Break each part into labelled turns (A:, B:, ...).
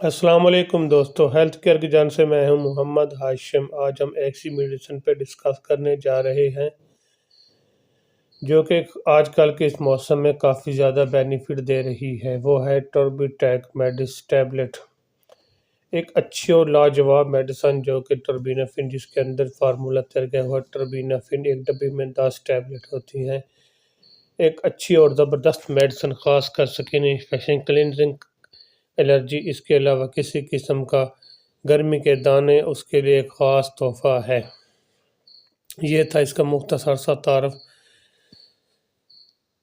A: السلام علیکم دوستو، ہیلتھ کیئر کی جان سے میں ہوں محمد ہاشم۔ آج ہم ایسی میڈیسن پہ ڈسکس کرنے جا رہے ہیں جو کہ آج کل کے اس موسم میں کافی زیادہ بینیفٹ دے رہی ہے۔ وہ ہے ٹربیٹیک میڈس ٹیبلٹ، ایک اچھی اور لاجواب میڈیسن جو کہ ٹربینافن، جس کے اندر فارمولہ تیار کیا ہوا ٹربینافن، ایک ڈبے میں 10 ٹیبلٹ ہوتی ہیں۔ ایک اچھی اور زبردست میڈیسن، خاص کر سکن انفیکشن، کلینزنگ، الرجی، اس کے علاوہ کسی قسم کا گرمی کے دانے، اس کے لیے ایک خاص تحفہ ہے۔ یہ تھا اس کا مختصر سا تعارف۔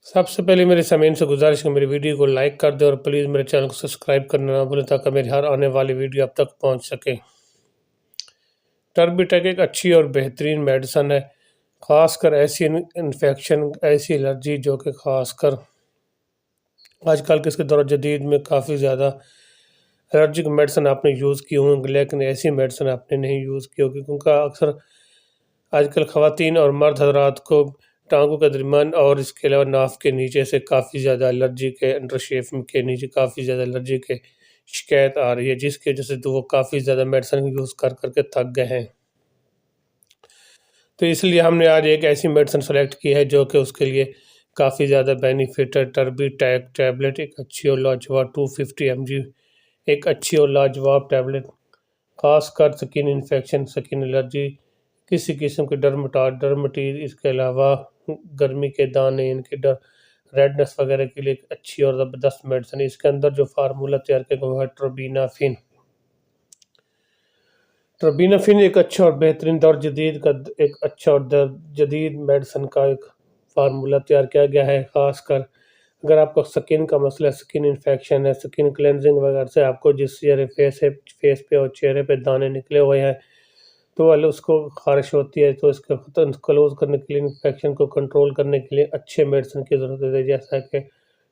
A: سب سے پہلے میرے سامعین سے گزارش ہے، میری ویڈیو کو لائک کر دیں اور پلیز میرے چینل کو سبسکرائب کرنا نہ بھولیں تاکہ میری ہر آنے والی ویڈیو اب تک پہنچ سکے۔ ٹربیٹیک ایک اچھی اور بہترین میڈیسن ہے، خاص کر ایسی انفیکشن، ایسی الرجی جو کہ خاص کر آج کل کے اس کے دور جدید میں کافی زیادہ الرجک میڈیسن آپ نے یوز کی ہوں گی، لیکن ایسی میڈیسن آپ نے نہیں یوز کی ہوگی، کیونکہ اکثر آج کل خواتین اور مرد حضرات کو ٹانگوں کے درمیان اور اس کے علاوہ ناف کے نیچے سے کافی زیادہ الرجی کے انڈر شیف کے نیچے کافی زیادہ الرجی کے شکایت آ رہی ہے، جس کی وجہ سے تو وہ کافی زیادہ میڈیسن یوز کر کے تھک گئے ہیں۔ تو اس لیے ہم نے آج ایک ایسی میڈیسن سلیکٹ کی ہے جو کہ اس کے لیے کافی زیادہ بینیفٹ ہے۔ ٹربیٹیک ٹیبلٹ ایک اچھی اور لاجواب 250 mg، ایک اچھی اور لاجواب ٹیبلٹ، خاص کر سکن انفیکشن، سکن الرجی، کسی قسم کے ڈرمٹیز، اس کے علاوہ گرمی کے دانے، ان کے ریڈنس وغیرہ کے لیے ایک اچھی اور زبردست میڈیسن ہے۔ اس کے اندر جو فارمولہ تیار کیا گیا ہے ٹربینافن۔ ٹربینافن ایک اچھا اور بہترین دور جدید کا ایک اچھا اور جدید میڈیسن کا ایک فارمولہ تیار کیا گیا ہے، خاص کر اگر آپ کو سکن کا مسئلہ ہے، سکن انفیکشن ہے، سکن کلینزنگ وغیرہ سے آپ کو جس فیس پہ اور چہرے پہ دانے نکلے ہوئے ہیں تو اس کو خارش ہوتی ہے، تو اس کے کلوز کرنے کے لیے، انفیکشن کو کنٹرول کرنے کے لیے اچھے میڈیسن کی ضرورت ہے، جیسا کہ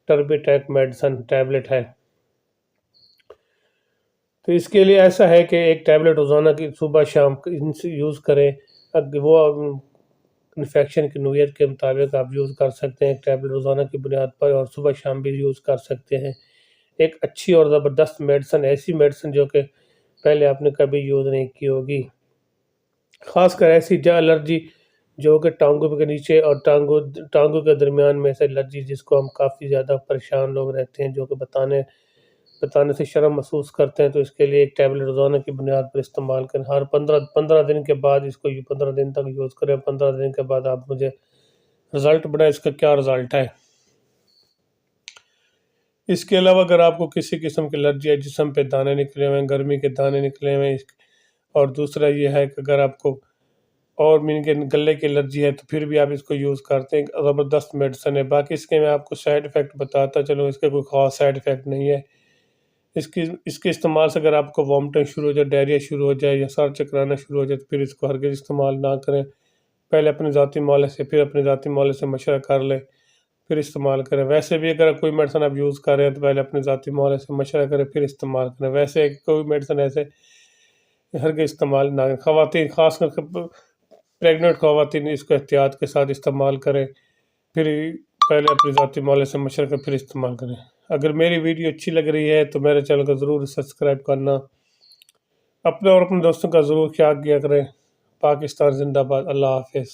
A: ٹربیٹیک میڈیسن ٹیبلٹ ہے۔ تو اس کے لیے ایسا ہے کہ ایک ٹیبلٹ روزانہ کی صبح شام یوز کریں۔ وہ انفیکشن کی نوعیت کے مطابق آپ یوز کر سکتے ہیں، ایک ٹیبلٹ روزانہ کی بنیاد پر، اور صبح شام بھی یوز کر سکتے ہیں۔ ایک اچھی اور زبردست میڈیسن، ایسی میڈیسن جو کہ پہلے آپ نے کبھی یوز نہیں کی ہوگی، خاص کر ایسی الرجی جو کہ ٹانگوں کے نیچے اور ٹانگوں کے درمیان میں سے الرجی، جس کو ہم کافی زیادہ پریشان لوگ رہتے ہیں، جو کہ بتانے سے شرم محسوس کرتے ہیں، تو اس کے لیے ایک ٹیبلٹ روزانہ کی بنیاد پر استعمال کریں۔ ہر 15 دن کے بعد اس کو 15 دن تک یوز کریں، 15 دن کے بعد آپ مجھے رزلٹ بتائیں اس کا کیا رزلٹ ہے۔ اس کے علاوہ اگر آپ کو کسی قسم کی الرجی ہے، جسم پہ دانے نکلے ہوئے ہیں، گرمی کے دانے نکلے ہوئے ہیں، اور دوسرا یہ ہے کہ اگر آپ کو اور گلے کی الرجی ہے تو پھر بھی آپ اس کو یوز کرتے ہیں، ایک زبردست میڈیسن ہے۔ باقی اس کے میں آپ کو سائیڈ ایفیکٹ بتاتا چلوں، اس کے کوئی خاص سائیڈ ایفیکٹ نہیں ہے۔ اس کے استعمال سے اگر آپ کو وامٹنگ شروع ہو جائے، ڈائریا شروع ہو جائے یا سر چکرانا شروع ہو جائے تو پھر اس کو ہرگز استعمال نہ کریں۔ پہلے اپنے ذاتی معالجے سے مشورہ کر لیں، پھر استعمال کریں۔ ویسے بھی اگر کوئی میڈیسن آپ یوز کر رہے ہیں تو پہلے اپنے ذاتی معالجے سے مشورہ کریں، پھر استعمال کریں۔ ویسے کوئی میڈیسن ایسے ہرگز استعمال نہ کریں۔ خواتین، خاص کر پریگننٹ خواتین، اس کو احتیاط کے ساتھ استعمال کریں، پھر پہلے اپنے ذاتی معالجے سے مشورہ کریں، پھر استعمال کریں۔ اگر میری ویڈیو اچھی لگ رہی ہے تو میرے چینل کو ضرور سبسکرائب کرنا، اپنے اور اپنے دوستوں کا ضرور خیال کیا کریں۔ پاکستان زندہ باد، اللہ حافظ۔